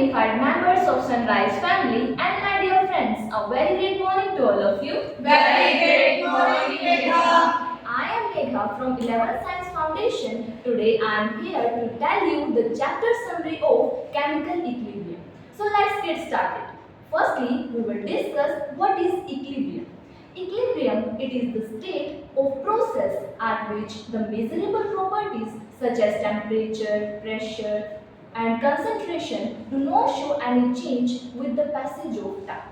dignified members of Sunrise family and my dear friends, a very great morning to all of you. Very great morning, Megha. I am Megha from 11th Science Foundation. Today I am here to tell you the chapter summary of chemical equilibrium. So let's get started. Firstly, we will discuss what is equilibrium. Equilibrium, it is the state of process at which the measurable properties such as temperature, pressure, and concentration do not show any change with the passage of time.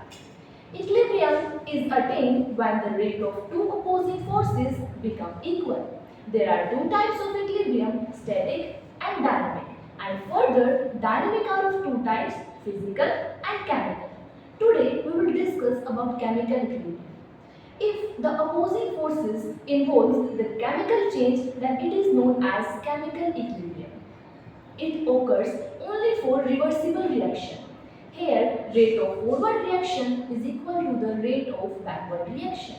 Equilibrium is attained when the rate of two opposing forces become equal. There are two types of equilibrium, static and dynamic. And further, dynamic are of two types, physical and chemical. Today, we will discuss about chemical equilibrium. If the opposing forces involves the chemical change, then it is known as chemical equilibrium. It occurs only for reversible reaction. Here, rate of forward reaction is equal to the rate of backward reaction.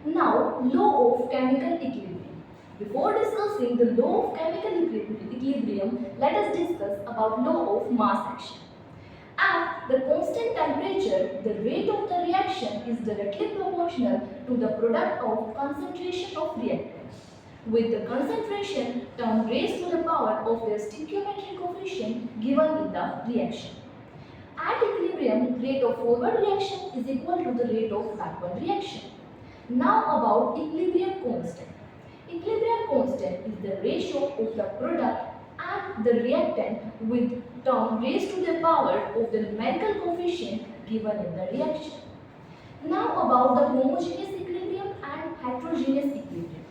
Now, law of chemical equilibrium. Before discussing the law of chemical equilibrium, let us discuss about law of mass action. At the constant temperature, the rate of the reaction is directly proportional to the product of concentration of reactants, with the concentration term raised to the power of the stoichiometric coefficient given in the reaction. At equilibrium, rate of forward reaction is equal to the rate of backward reaction. Now about equilibrium constant. Equilibrium constant is the ratio of the product and the reactant with term raised to the power of the numerical coefficient given in the reaction. Now about the homogeneous equilibrium and heterogeneous equilibrium.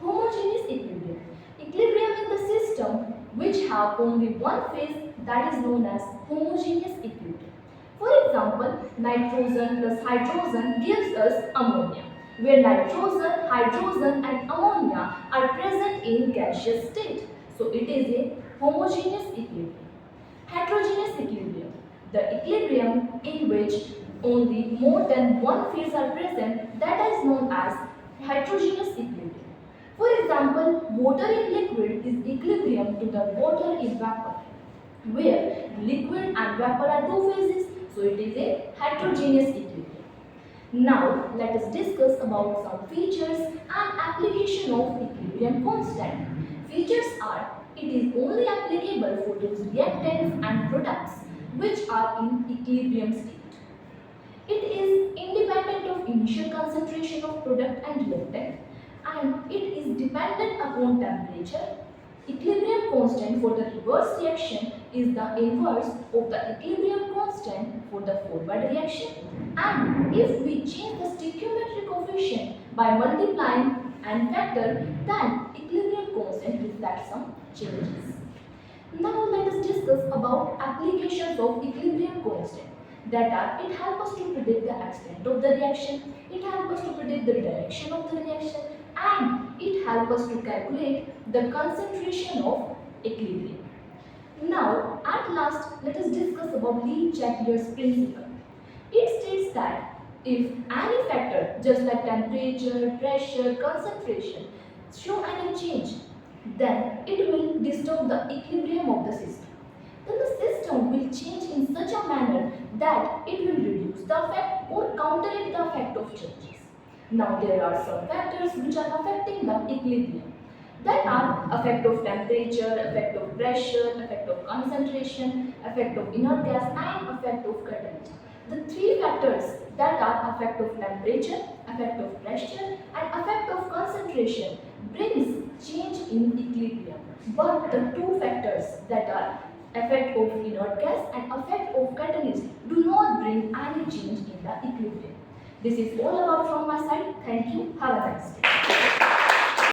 Homogeneous equilibrium. Equilibrium in the system which have only one phase, that is known as homogeneous equilibrium. For example, nitrogen plus hydrogen gives us ammonia, where nitrogen, hydrogen and ammonia are present in gaseous state. So it is a homogeneous equilibrium. Heterogeneous equilibrium. The equilibrium in which only more than one phase are present, that is known as heterogeneous equilibrium. For example, water in liquid is equilibrium to the water in vapor, where liquid and vapor are two phases, so it is a heterogeneous equilibrium. Now, let us discuss about some features and application of equilibrium constant. Features are, it is only applicable for those reactants and products which are in equilibrium state. It is independent of initial concentration of product and reactant, and it is dependent upon temperature. Equilibrium constant for the reverse reaction is the inverse of the equilibrium constant for the forward reaction. And if we change the stoichiometric coefficient by multiplying and factor, then equilibrium constant reflects some changes. Now let us discuss about applications of equilibrium constant. That are, it helps us to predict the extent of the reaction, it helps us to predict the direction of the reaction, and it helps us to calculate the concentration of equilibrium. Now, at last, let us discuss about Lee-Chatter's principle. It states that if any factor, just like temperature, pressure, concentration, show any change, then it will disturb the equilibrium of the system. Then the system will change in such a manner that it will reduce the effect or counteract the effect of changes. Now there are some factors which are affecting the equilibrium. That are effect of temperature, effect of pressure, effect of concentration, effect of inert gas and effect of catalyst. The three factors that are effect of temperature, effect of pressure and effect of concentration brings change in equilibrium. But the two factors that are effect of inert gas and effect of catalyst do not bring any change in the equilibrium. This is all about from my side. Thank you. Have a nice day.